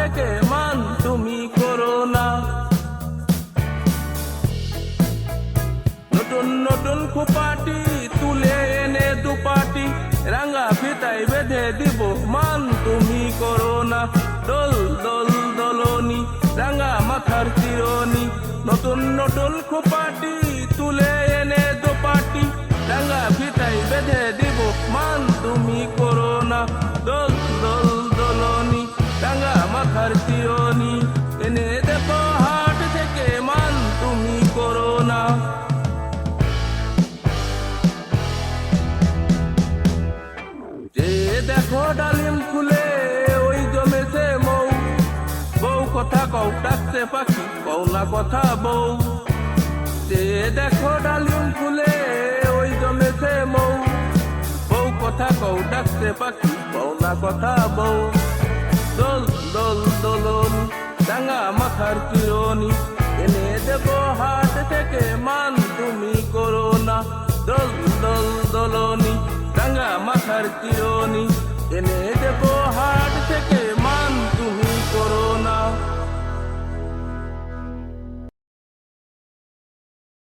থেকে মান তুমি করো না। নতুন নতুন খোপাটি তুলে এনে দুপাটি রাঙা ফিতায় বেঁধে দিব মান তুমি করো না। দোল দোল দোলনি রাঙা মাথার চিরনি, নতুন নতুন খোপাটি তুলে এনে দুপাটি রাঙা ফিতায় বেঁধে দিব মান তুমি করো না। দোল দোল দোলনি রাঙা মাথার চিরনি এনে দেব হাট থেকে মান তুমি করো না। যে দেখো ডালিম ফুলে ওই জমেছে মৌ, বউ কথা কও ডাকছে পাখি কও না কথা বউ। যে দেখো ডালিম ফুলে ওই জমেছে মৌ, বউ কথা কও ডাকছে পাখি কও না কথা বউ। দোল দোল দোলনি রাঙা মাথার চিরনি এনে দেব হাট থেকে মান তুমি করো না। দোল দোল দোলনি রাঙা মাথার চিরনি এনে দেব